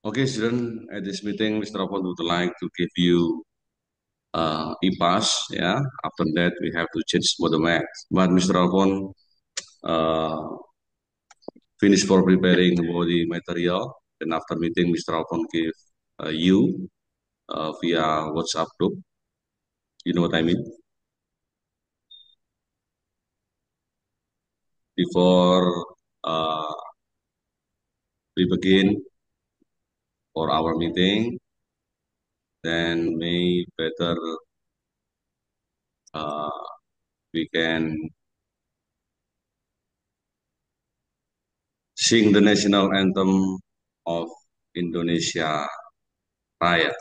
Okay, student, at this meeting, Mr. Afon would like to give you EPAS. Yeah. After that, we have to change for the math. But Mr. Afon uh, finished for preparing all the material. And after meeting, Mr. Afon give you via WhatsApp group. You know what I mean? Before we begin for our meeting, then may better uh, we can sing the national anthem of Indonesia Raya.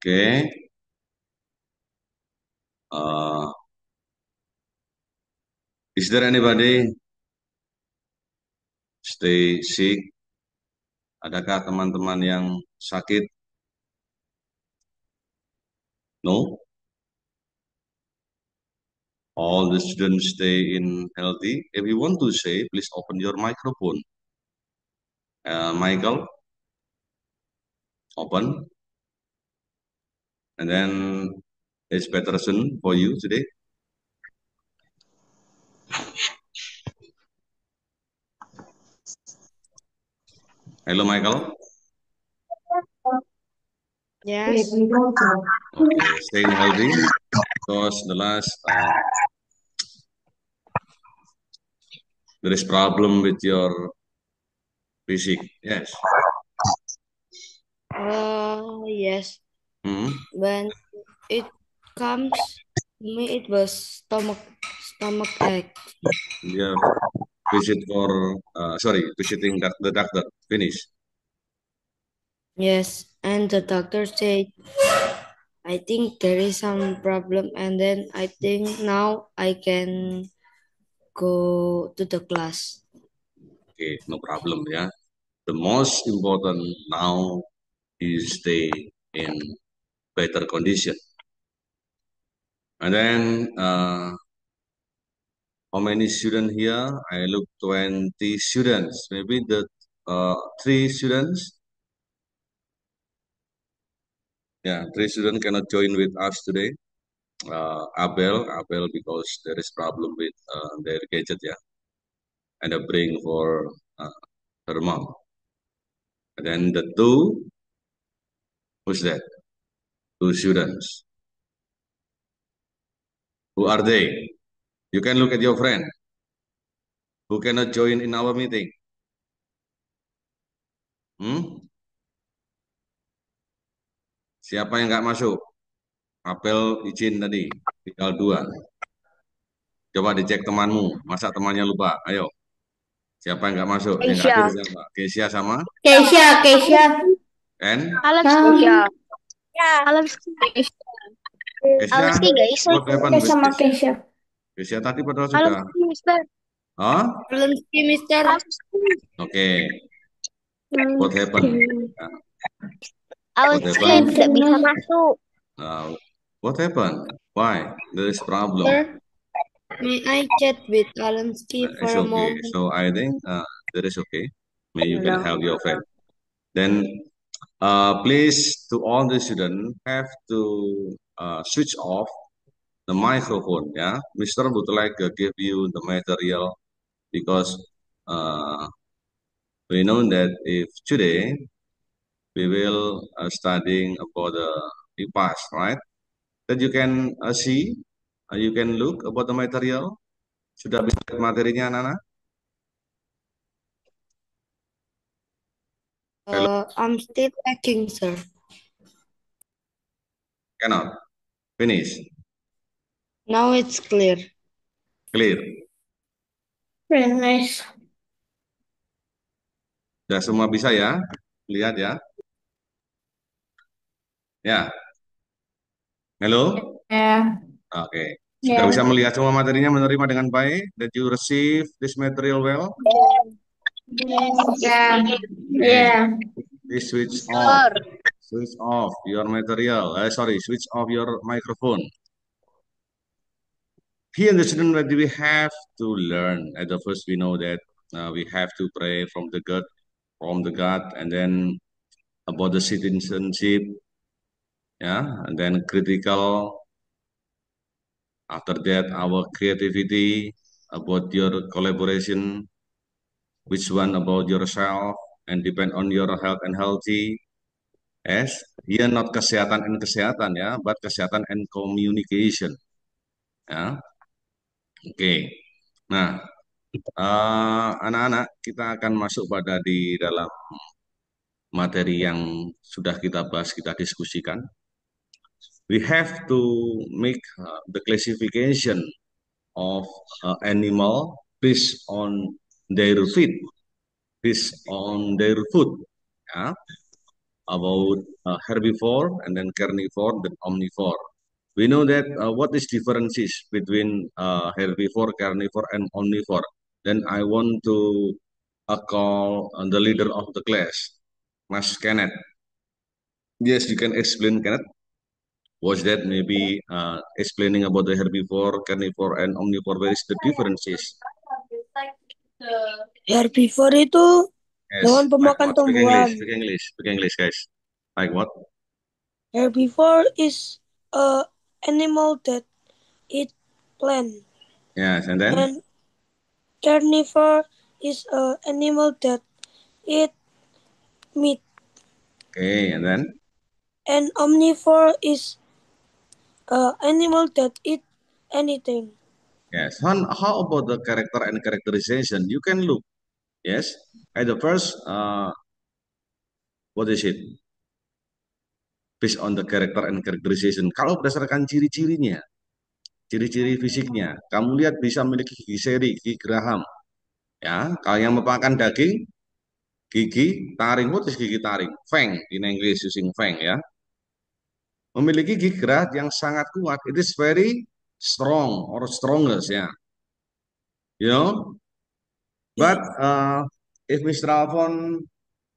Okay. Uh, is there anybody stay sick? Adakah teman-teman yang sakit? No. All the students stay in healthy. If you want to say, please open your microphone. Michael, open. And then it's Peterson for you today. Hello, Michael. Yes. Okay, staying healthy because the last there is problem with your physique. Yes. Yes. Hmm. When it comes to me, it was stomach ache. Yeah. Visit for visiting the doctor. Finish. Yes, and the doctor said, I think there is some problem, and then I think now I can go to the class. Okay, no problem. Yeah. The most important now is stay in better condition. And then how many students here? I look 20 students. Maybe the 3 students. Yeah, 3 students cannot join with us today. Abel, because there is problem with their gadget. Yeah, and I bring for her mom. And then the two, who's that? Two students. Who are they? You can look at your friend who cannot join in our meeting. Hmm? Siapa yang nggak masuk? Apel izin tadi, tinggal dua. Coba dicek temanmu, masa temannya lupa? Ayo, siapa yang nggak masuk? Yang nggak hadir Keisha. siapa? Kesia sama Keisha. N. Keisha. Alam Keisha. Kesia, guys. what happened with Sama Kesia? Keisha. Kesia tadi padahal Alam sudah. Mister. Oh, Problem Mister. oke. What happened? Alam What happened? tidak bisa masuk. What happened? Why? There is problem. Sir, may I chat with Alensky for It's a okay. moment? So I think that is okay. Maybe you can help your friend. Then please to all the students have to switch off the microphone. Yeah, Mister would like to give you the material because uh, we know that if today we will studying about the IPAS, right? That you can see, you can look about the material. Sudah bisa lihat materinya, Nana? Hello, I'm still checking, sir. cannot finish. Now it's clear. Clear. Very nice. Sudah semua bisa ya? Lihat ya. Ya, halo? Ya. Oke. Sudah bisa melihat semua materinya, menerima dengan baik? That you receive this material well? Ya. Okay. Ya. Please switch off. Switch off your material. Sorry, switch off your microphone. Here in the student that we have to learn. At the first, we know that we have to pray from the God, and then about the citizenship, yeah, and then critical. After that, our creativity, about your collaboration, which one about yourself, and depend on your health and healthy. Yes, here not kesehatan and kesehatan ya, but kesehatan and communication. Ya, oke. Nah, anak-anak, kita akan masuk pada di dalam materi yang sudah kita bahas, kita diskusikan. We have to make the classification of animal based on their feet, based on their food. Ya, about herbivore and then carnivore and omnivore. We know that what is differences between herbivore, carnivore, and omnivore. Then I want to call the leader of the class, Mas Kenneth. Yes, you can explain, Kenneth. Was that maybe explaining about the herbivore, carnivore, and omnivore? Where is the differences? Herbivore itu Yes, hewan like pemakan what? Speak tumbuhan. English, speak English, speak English, guys. Like what? Herbivore is a animal that eat plant, Yes, and then? and carnivore is a animal that eat meat, Okay, and then? and omnivore is a animal that eat anything. Yes. How about the character and characterization? You can look. Yes. At the first, what is it? Based on the character and characterization. Kalau berdasarkan ciri-cirinya, ciri-ciri fisiknya, kamu lihat bisa memiliki gigi seri, gigi geraham. Ya, kalau yang memakan daging, gigi taring. What is gigi taring? Fang. In English using fang ya. Memiliki gigi gerah yang sangat kuat. It is very strong or strongest ya. You know. But if Mr. Alphon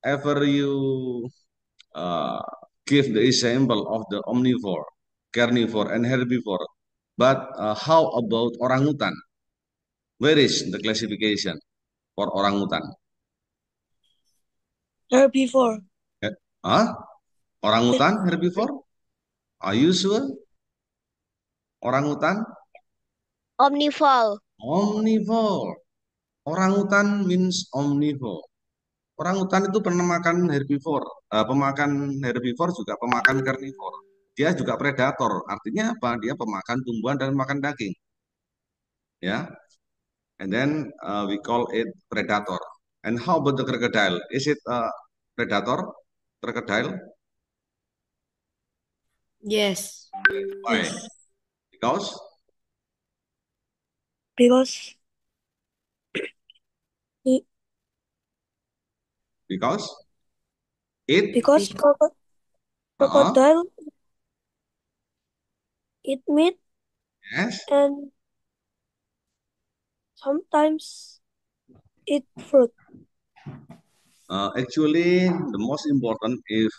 ever you uh, give the example of the omnivore, carnivore, and herbivore. But how about orangutan? Where is the classification for orangutan? Herbivore. Huh? Orangutan, herbivore? Are you sure? Orangutan? Omnivore. Omnivore. Orangutan means omnivore. Orangutan itu pernah makan herbivore, pemakan herbivore juga pemakan karnivore. Dia juga predator. Artinya apa? Dia pemakan tumbuhan dan makan daging. Ya, and then we call it predator. And how about the crocodile? Is it a predator? Crocodile? Yes. Why? Because Because it, because it because uh, crocodile eat meat yes. and sometimes eat fruit. Actually, the most important is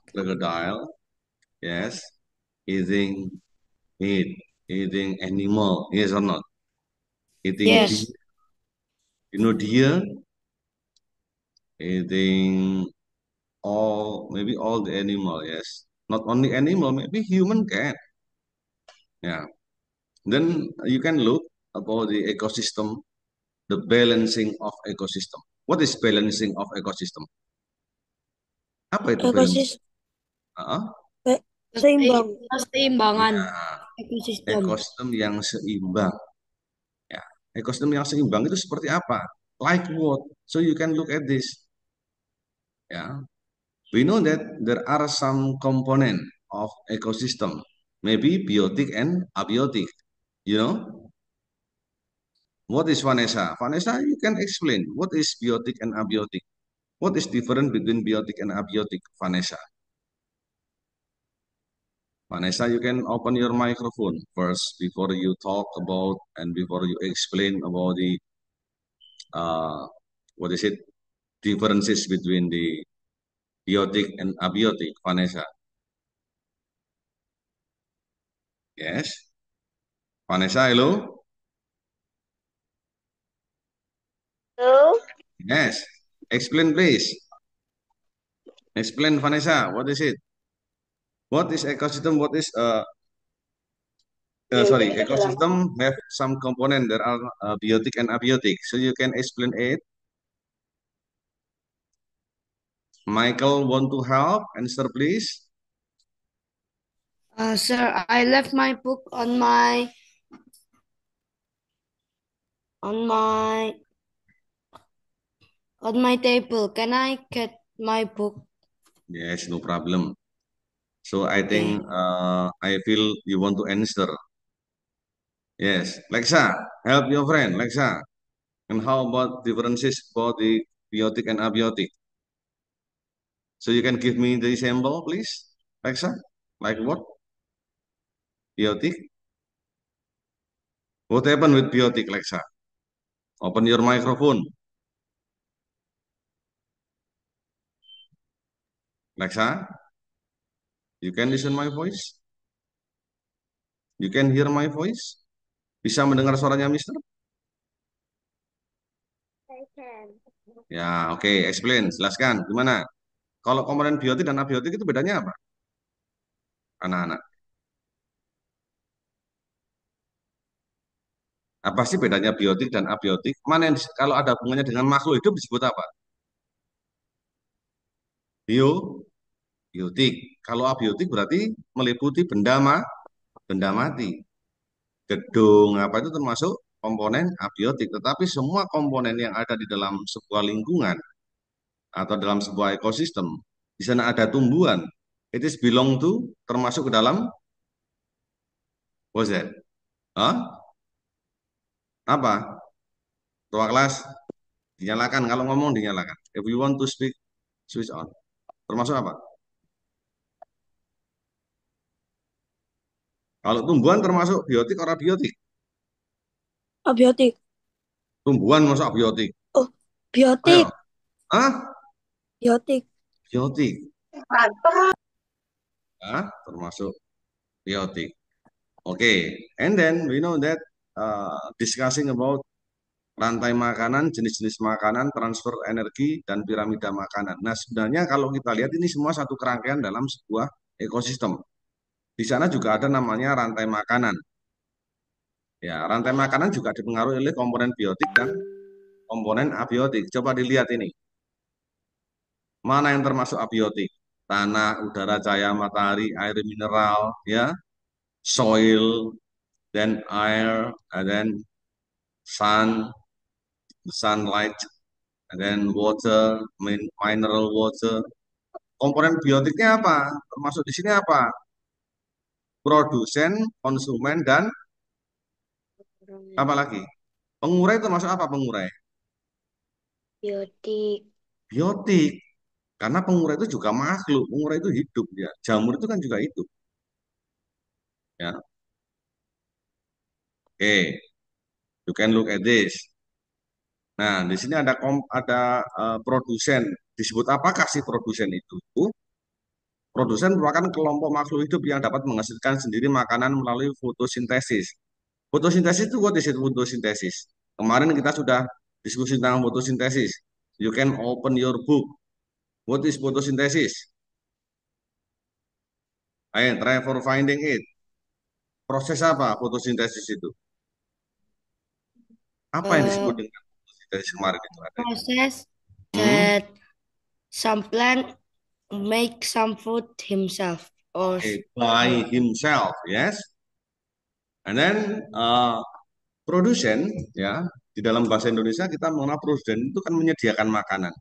crocodile. Yes, eating meat, eating animal. Yes or not? Eating deer, Yes. deer, eating maybe all the animal. Yes, not only animal, maybe human can. Yeah. Then you can look about the ecosystem, the balancing of ecosystem. What is balancing of ecosystem? Apa itu balance? Ekosistem Ah, seimbang. Keseimbangan ya, ekosistem. ekosistem yang seimbang. Ya, ekosistem yang seimbang itu seperti apa? Like what? So you can look at this. Ya, we know that there are some component of ecosystem, maybe biotic and abiotic. You know, what is Vanessa? Vanessa, you can explain what is biotic and abiotic. What is different between biotic and abiotic, Vanessa? Vanessa, you can open your microphone first before you talk about and before you explain about the uh, what is it differences between the biotic and abiotic, Vanessa. Yes, Vanessa, hello. Hello. Yes, explain please. Explain, Vanessa. What is it? What is ecosystem? What is sorry, ecosystem have some component that are biotic and abiotic. So you can explain it. Michael want to help? Answer please. Sir, I left my book on my table. Can I get my book? Yes, no problem. So I Okay. think I feel you want to answer. Yes, Lexa, help your friend, Lexa. And how about differences about the biotic and abiotic? So you can give me the example, please, Lexa. Like what? Biotic? What happened with biotic, Lexa? Open your microphone, Lexa. You can listen my voice. You can hear my voice. Bisa mendengar suaranya, Mister? I can. Ya, oke. Explain, jelaskan. Gimana? Kalau komponen biotik dan abiotik itu bedanya apa, anak-anak? Apa sih bedanya biotik dan abiotik? Mana yang kalau ada hubungannya dengan makhluk hidup disebut apa? Bio, biotik. Kalau abiotik berarti meliputi benda mati. Gedung apa itu termasuk komponen abiotik. Tetapi semua komponen yang ada di dalam sebuah lingkungan atau dalam sebuah ekosistem, di sana ada tumbuhan. It is belong to termasuk ke dalam what's that? Hah? Apa? Ruang kelas dinyalakan. Kalau ngomong dinyalakan. If you want to speak, switch on. Termasuk apa? Kalau tumbuhan termasuk biotik atau abiotik? Abiotik. Tumbuhan masuk abiotik. Oh, Ayo. biotik. Ah, Biotik. biotik. Ah, termasuk biotik. Okay, and then we know that discussing about rantai makanan, jenis-jenis makanan, transfer energi, dan piramida makanan. Nah, sebenarnya kalau kita lihat ini semua satu kerangkaian dalam sebuah ekosistem. Di sana juga ada namanya rantai makanan. Ya, rantai makanan juga dipengaruhi oleh komponen biotik dan komponen abiotik. Coba dilihat ini. Mana yang termasuk abiotik? Tanah, udara, cahaya matahari, air mineral, ya, soil, then air, and then sun, sunlight, and then water, mineral water. Komponen biotiknya apa? Termasuk di sini apa? Produsen, konsumen, dan apa lagi? Pengurai itu masuk apa pengurai? Biotik. Biotik. Karena pengurai itu juga makhluk, pengurai itu hidup ya. Jamur itu kan juga hidup. Ya, oke. You can look at this. Nah, di sini ada produsen. Disebut apakah sih produsen itu? Produsen merupakan kelompok makhluk hidup yang dapat menghasilkan sendiri makanan melalui fotosintesis. Fotosintesis itu what is it? Fotosintesis. Kemarin kita sudah diskusi tentang fotosintesis. You can open your book. What is photosynthesis? Ayo, try for finding it. Proses apa fotosintesis itu? Apa yang disebut Uh, dengan fotosintesis kemarin itu ada? process Hmm? that some plant make some food himself or Okay, by himself, yes. And then produsen, ya, di dalam bahasa Indonesia kita mengenal produsen itu kan menyediakan makanan,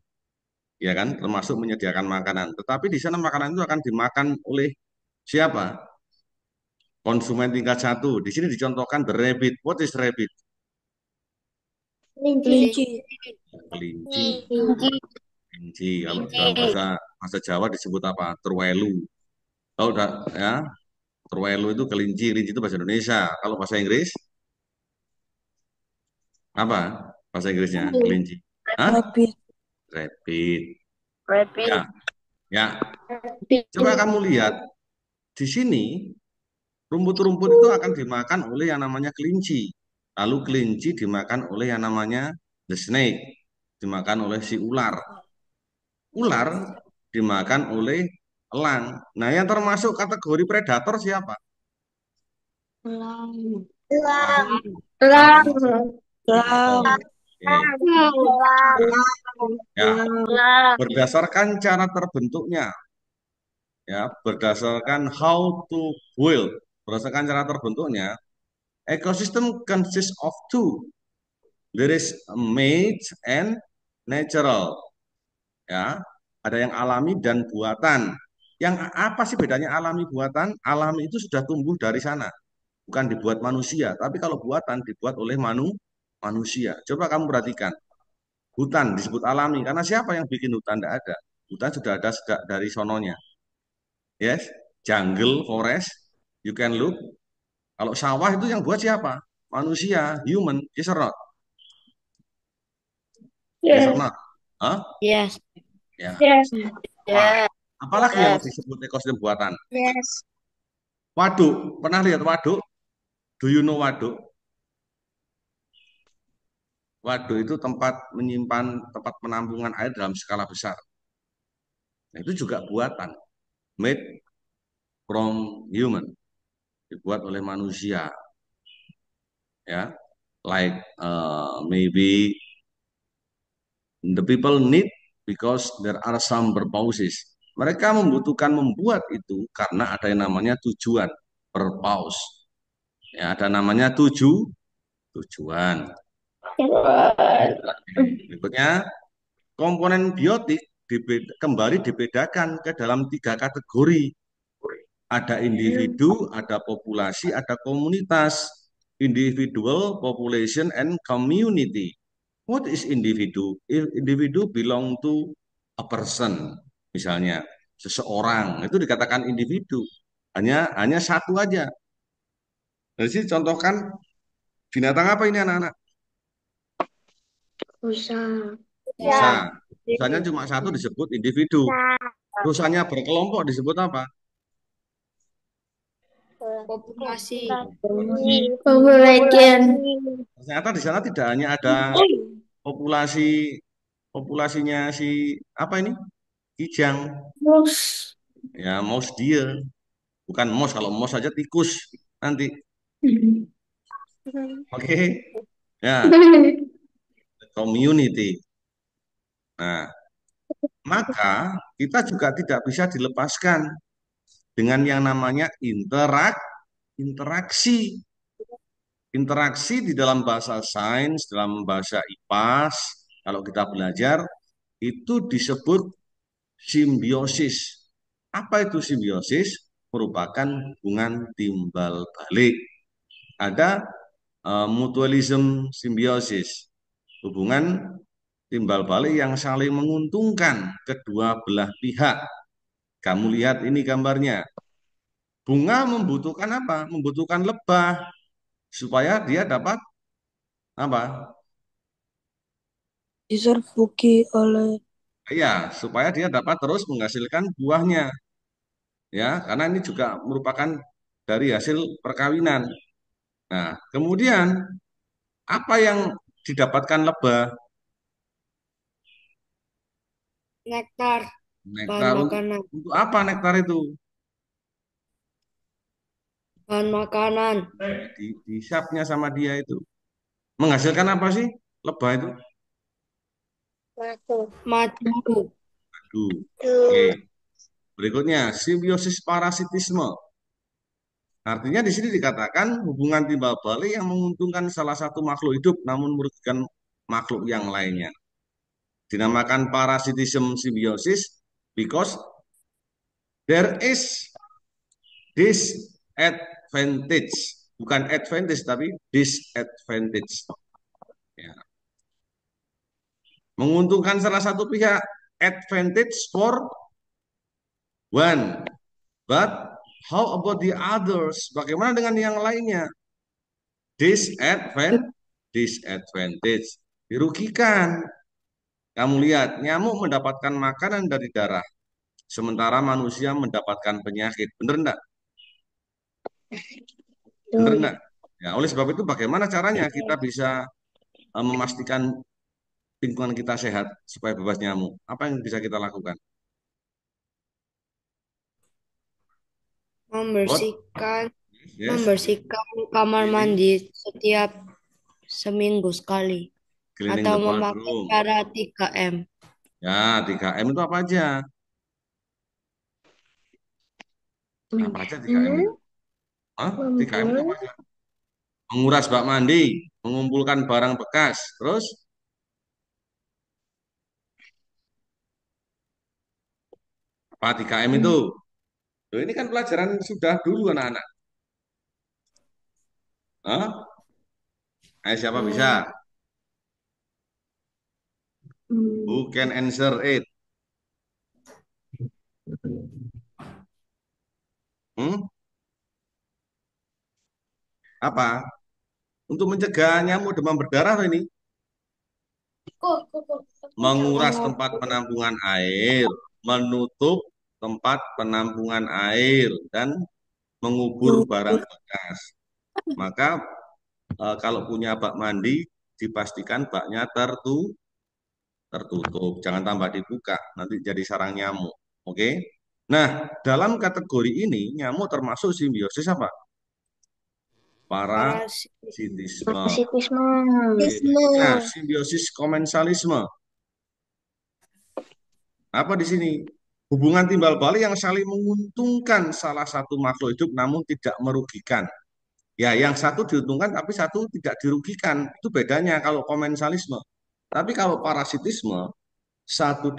ya kan, termasuk menyediakan makanan. Tetapi di sana makanan itu akan dimakan oleh siapa? Konsumen tingkat satu. Di sini dicontohkan the rabbit. What is rabbit? Kelinci. Kelinci. Kelinci. Kelinci. Kalau dalam bahasa Jawa disebut apa? Terwelu. Kalau udah ya, terwelu itu kelinci. Kelinci itu bahasa Indonesia. Kalau bahasa Inggris apa? Bahasa Inggrisnya kelinci. Hah? Rabbit. Rabbit. Rabbit. Ya, ya. Coba kamu lihat di sini rumput-rumput itu akan dimakan oleh yang namanya kelinci. Lalu kelinci dimakan oleh yang namanya the snake, dimakan oleh si ular. Ular dimakan oleh elang. Nah, yang termasuk kategori predator siapa? Elang. Elang. Elang Elang. termasuk predator. Elang. Oke. Ya, Elang. berdasarkan cara terbentuknya, ya, berdasarkan how to build, berdasarkan cara terbentuknya, ekosistem consists of two. There is made and natural. Ya, ada yang alami dan buatan. Yang apa sih bedanya alami buatan? Alami itu sudah tumbuh dari sana, bukan dibuat manusia. Tapi kalau buatan dibuat oleh manusia. Coba kamu perhatikan, hutan disebut alami karena siapa yang bikin hutan? Tidak ada. Hutan sudah ada sejak dari sononya. Yes, jungle, forest, you can look. Kalau sawah itu yang buat siapa? Manusia, human, yes or not? Yes or Yes. not? Hah? yes. Ya. Yes. Wah, Yes. apalagi yang Yes. disebut ekosistem buatan? Yes. Waduk, pernah lihat waduk? Do you know waduk? Waduk itu tempat menyimpan, tempat penampungan air dalam skala besar. Nah, itu juga buatan, made from human, dibuat oleh manusia, ya. Like maybe the people need because there are some purposes. Mereka membutuhkan membuat itu karena ada yang namanya tujuan, purpose. Ya, ada namanya tujuan. Berikutnya, komponen biotik kembali dibedakan ke dalam tiga kategori. Ada individu, ada populasi, ada komunitas. Individual, population, and community. What is individu? Individu belong to a person, misalnya seseorang itu dikatakan individu. Hanya satu aja. Dari sini contohkan binatang apa ini anak-anak? Rusa. Rusa. Ya. Rusanya cuma satu disebut individu. Rusanya berkelompok disebut apa? Populasi. Population. Ternyata di sana tidak hanya ada populasinya si apa ini? Kijang, Mouse. ya mouse deer, bukan mouse. Kalau mouse saja tikus nanti. Oke, ya community. Nah, maka kita juga tidak bisa dilepaskan dengan yang namanya interaksi. Interaksi di dalam bahasa sains, dalam bahasa IPAS, kalau kita belajar, itu disebut simbiosis. Apa itu simbiosis? Merupakan hubungan timbal balik. Ada mutualism simbiosis, hubungan timbal balik yang saling menguntungkan kedua belah pihak. Kamu lihat ini gambarnya. Bunga membutuhkan apa? Membutuhkan lebah supaya dia dapat apa? Diserbuki oleh Ya, supaya dia dapat terus menghasilkan buahnya. Ya, karena ini juga merupakan dari hasil perkawinan. Nah, kemudian apa yang didapatkan lebah? Nektar, bahan Nektar. makanan. Untuk apa nektar itu? Bahan makanan. Dihisapnya sama dia itu. Menghasilkan apa sih lebah itu? Madu. Aduh. Oke. Berikutnya, simbiosis parasitisme. Artinya di sini dikatakan hubungan timbal balik yang menguntungkan salah satu makhluk hidup namun merugikan makhluk yang lainnya. Dinamakan parasitism symbiosis because there is disadvantage, bukan advantage tapi disadvantage. Ya. Menguntungkan salah satu pihak, advantage for one, but how about the others? Bagaimana dengan yang lainnya? Disadvantage, dirugikan. Kamu lihat, nyamuk mendapatkan makanan dari darah, sementara manusia mendapatkan penyakit. Bener enggak? Bener enggak? Ya, oleh sebab itu bagaimana caranya kita bisa memastikan lingkungan kita sehat supaya bebas nyamuk? Apa yang bisa kita lakukan? What? Membersihkan Yes, membersihkan kamar cleaning, mandi setiap seminggu sekali. cleaning Atau the memakai bathroom. cara 3M. Ya, 3M itu apa aja? Apa aja 3M itu? Hah? 3M itu apa aja? Menguras bak mandi, mengumpulkan barang bekas, terus apa 3M itu? Loh, ini kan pelajaran sudah dulu anak-anak. Hah? Ayo siapa bisa? Who can answer it? Hmm? Apa? Untuk mencegah nyamuk demam berdarah ini, menguras tempat penampungan air, menutup tempat penampungan air, dan mengubur barang bekas. Maka kalau punya bak mandi, dipastikan baknya tertutup, jangan tambah dibuka, nanti jadi sarang nyamuk. Oke? Nah, dalam kategori ini nyamuk termasuk simbiosis apa? Parasitisme. Parasitisme. Nah, simbiosis komensalisme. Apa di sini? Hubungan timbal balik yang saling menguntungkan salah satu makhluk hidup namun tidak merugikan. Ya, yang satu diuntungkan tapi satu tidak dirugikan. Itu bedanya kalau komensalisme. Tapi kalau parasitisme, satu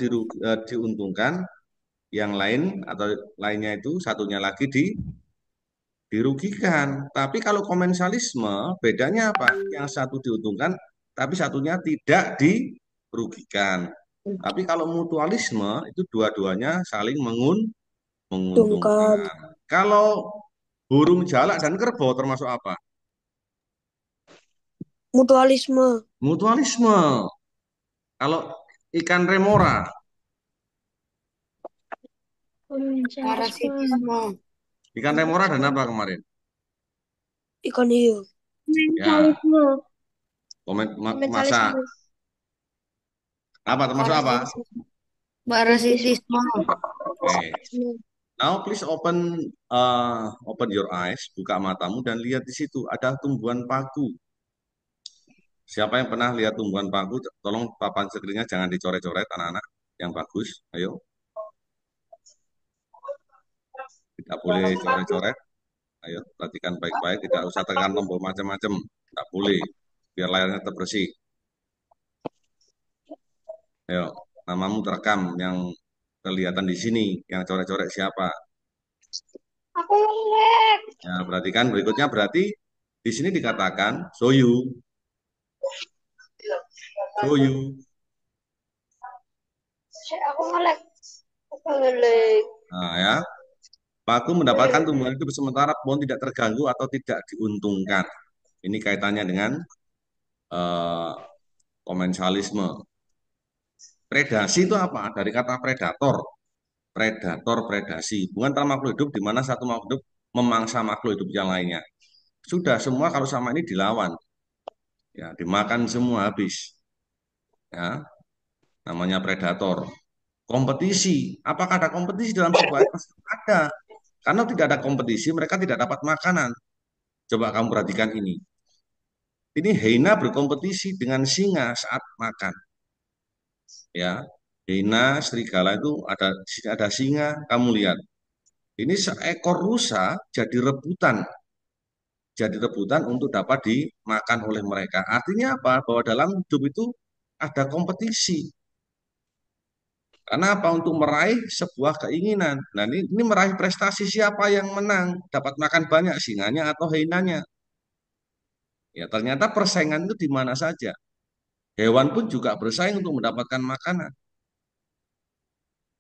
diuntungkan, yang lain atau lainnya itu satunya lagi dirugikan. Tapi kalau komensalisme, bedanya apa? Yang satu diuntungkan tapi satunya tidak dirugikan. Tapi kalau mutualisme itu dua-duanya saling menguntungkan. tungkan Kalau burung jalak dan kerbau termasuk apa? mutualisme. Mutualisme. Kalau ikan remora, Parasitisme. ikan remora dan apa kemarin? Ikan hiu. Ya, masa apa termasuk apa? Parasitisme. Oke. Now please open your eyes, buka matamu dan lihat di situ ada tumbuhan paku. Siapa yang pernah lihat tumbuhan paku? Tolong papan screen-nya jangan dicoret-coret anak-anak. yang bagus. Ayo, tidak boleh coret-coret. Ayo, perhatikan baik-baik. Tidak usah tekan tombol macam-macam. Tidak boleh. Biar layarnya tetap bersih. Ayo, namamu terekam yang kelihatan di sini. Yang coret-coret siapa? Aku melek. Ya, perhatikan berikutnya berarti di sini dikatakan Soyu. Soyu. Aku melek. Aku melek. Nah, ya. Paku mendapatkan tumbuhan hidup sementara pohon tidak terganggu atau tidak diuntungkan. Ini kaitannya dengan eh, komensalisme. Predasi itu apa? Dari kata predator. Predator, predasi. Bukan antara makhluk hidup di mana satu makhluk hidup memangsa makhluk hidup yang lainnya. Sudah semua kalau sama ini dilawan. Ya, dimakan semua habis. Ya, namanya predator. Kompetisi. Apakah ada kompetisi dalam sebuah ekosistem? Ada. Karena tidak ada kompetisi, mereka tidak dapat makanan. Coba kamu perhatikan ini. Ini hyena berkompetisi dengan singa saat makan. Ya, hyena, serigala itu ada singa. Kamu lihat, ini seekor rusa jadi rebutan untuk dapat dimakan oleh mereka. Artinya apa? Bahwa dalam hidup itu ada kompetisi. Karena apa? Untuk meraih sebuah keinginan. Nah, ini meraih prestasi siapa yang menang, dapat makan banyak singanya atau hyenanya. Ya, ternyata persaingan itu di mana saja. Hewan pun juga bersaing untuk mendapatkan makanan.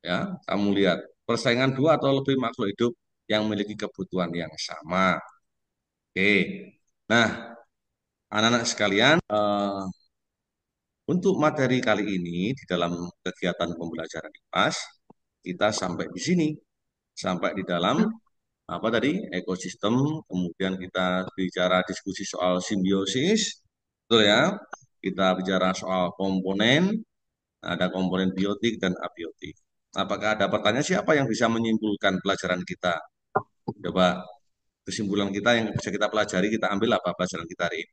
Ya, kamu lihat persaingan dua atau lebih makhluk hidup yang memiliki kebutuhan yang sama. Oke. Nah, anak-anak sekalian, untuk materi kali ini di dalam kegiatan pembelajaran IPAS, kita sampai di sini, sampai di dalam apa tadi ekosistem, kemudian kita bicara diskusi soal simbiosis, betul ya? Kita bicara soal komponen, ada komponen biotik dan abiotik. Apakah ada pertanyaan siapa yang bisa menyimpulkan pelajaran kita? Coba kesimpulan kita yang bisa kita pelajari, kita ambil apa pelajaran kita hari ini?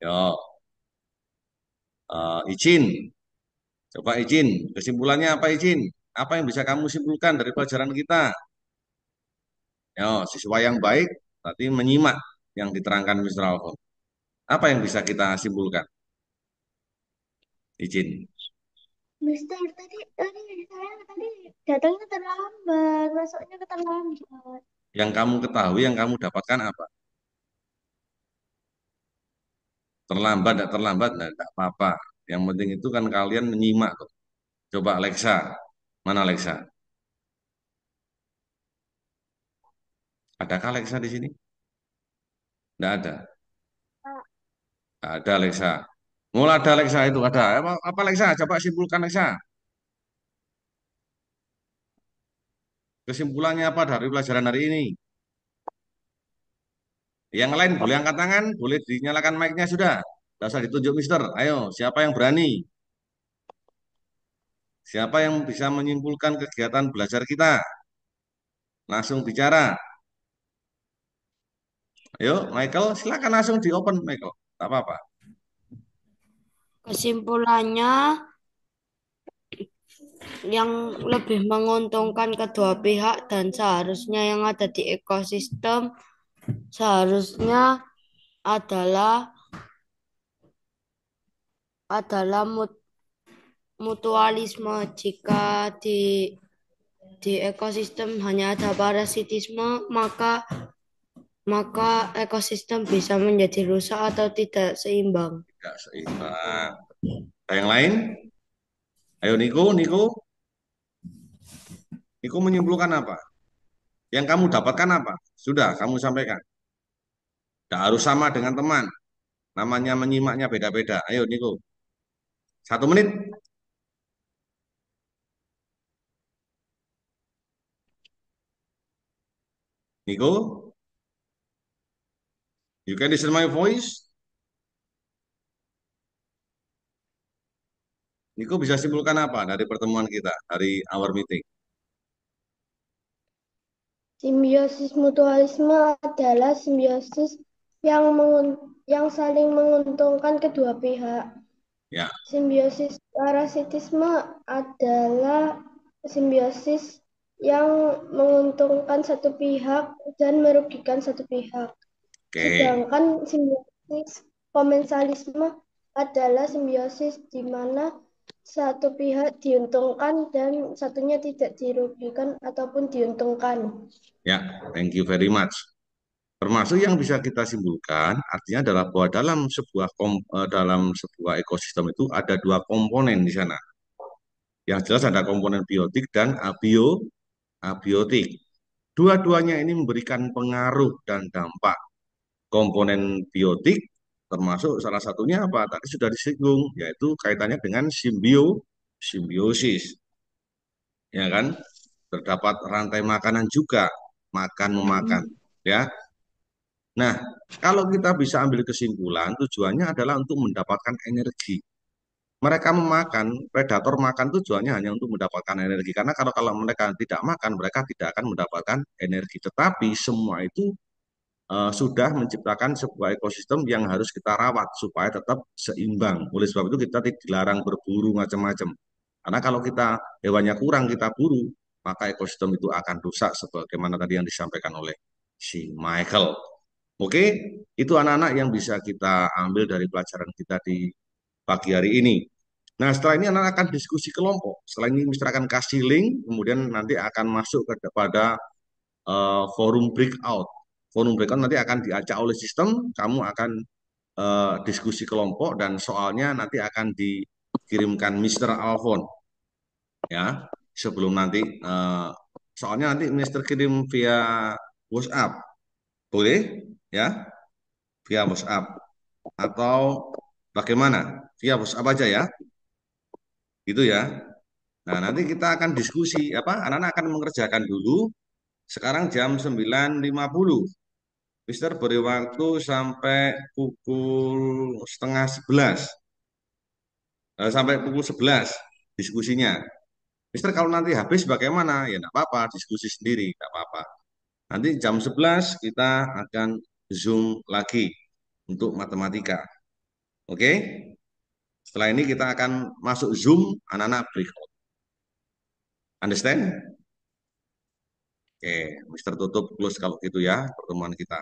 Yo, izin. Coba izin. Kesimpulannya apa izin? Apa yang bisa kamu simpulkan dari pelajaran kita? Yo, siswa yang baik berarti menyimak yang diterangkan Mr. Alfon. Apa yang bisa kita simpulkan? Izin. Mister, saya tadi datangnya terlambat, masuknya terlambat. Yang kamu ketahui, yang kamu dapatkan apa? Terlambat, tidak terlambat, tidak apa-apa. Yang penting itu kan kalian menyimak kok. Coba Alexa. Mana Alexa? Adakah Alexa di sini? Tidak ada. Tidak ada Alexa. Mulai ada Alexa itu ada. Apa Alexa? Coba simpulkan Alexa. Kesimpulannya apa dari pelajaran hari ini? Yang lain boleh angkat tangan, boleh dinyalakan mic-nya sudah. Tidak usah ditunjuk Mister. Ayo, siapa yang berani? Siapa yang bisa menyimpulkan kegiatan belajar kita? Langsung bicara. Ayo, Michael, silakan langsung di open, Michael. Tak apa-apa. Kesimpulannya, yang lebih menguntungkan kedua pihak dan seharusnya yang ada di ekosistem seharusnya adalah mutualisme. Jika di ekosistem hanya ada parasitisme, maka ekosistem bisa menjadi rusak atau tidak seimbang. Tidak seimbang. Ada yang lain? Ayo Niko, Niko menyimpulkan apa? Yang kamu dapatkan apa? Sudah, kamu sampaikan. Tidak harus sama dengan teman. Namanya menyimaknya beda-beda. Ayo Niko, 1 menit. Niko, you can listen my voice. Niko bisa simpulkan apa dari pertemuan kita, dari our meeting? Simbiosis mutualisme adalah simbiosis yang saling menguntungkan kedua pihak. Ya. Simbiosis Parasitisme adalah simbiosis yang menguntungkan satu pihak dan merugikan satu pihak. Oke, Sedangkan simbiosis komensalisme adalah simbiosis di mana satu pihak diuntungkan dan satunya tidak dirugikan ataupun diuntungkan. ya, thank you very much. Termasuk yang bisa kita simpulkan, artinya adalah bahwa dalam sebuah ekosistem itu ada dua komponen di sana. Yang jelas ada komponen biotik dan abiotik. Dua-duanya ini memberikan pengaruh dan dampak. Komponen biotik termasuk salah satunya apa? Tadi sudah disinggung, yaitu kaitannya dengan simbiosis, ya kan? Terdapat rantai makanan juga, makan memakan, ya. Nah, kalau kita bisa ambil kesimpulan, tujuannya adalah untuk mendapatkan energi. Mereka memakan, predator makan tujuannya hanya untuk mendapatkan energi. Karena kalau mereka tidak makan, mereka tidak akan mendapatkan energi. Tetapi semua itu sudah menciptakan sebuah ekosistem yang harus kita rawat supaya tetap seimbang. Oleh sebab itu kita tidak dilarang berburu macam-macam. Karena kalau kita hewannya kurang kita buru, maka ekosistem itu akan rusak sebagaimana tadi yang disampaikan oleh si Michael. Oke, itu anak-anak yang bisa kita ambil dari pelajaran kita di pagi hari ini. Nah, setelah ini anak akan diskusi kelompok. Setelah ini Mister akan kasih link, kemudian nanti akan masuk kepada forum breakout. Forum breakout nanti akan diacak oleh sistem, kamu akan diskusi kelompok dan soalnya nanti akan dikirimkan Mister Alfon, ya. Sebelum nanti soalnya nanti Mister kirim via WhatsApp, boleh, ya, via WhatsApp atau bagaimana? Via WhatsApp aja ya, gitu ya. Nah, nanti kita akan diskusi apa? Anak-anak akan mengerjakan dulu. Sekarang jam 9.50. Mister beri waktu sampai pukul setengah 11. Sampai pukul 11 diskusinya. Mister kalau nanti habis bagaimana? Ya enggak apa-apa, diskusi sendiri, enggak apa-apa. Nanti jam 11 kita akan Zoom lagi untuk matematika. Oke? Setelah ini kita akan masuk Zoom anak-anak breakout. Understand? Oke, Mister tutup close kalau gitu ya pertemuan kita.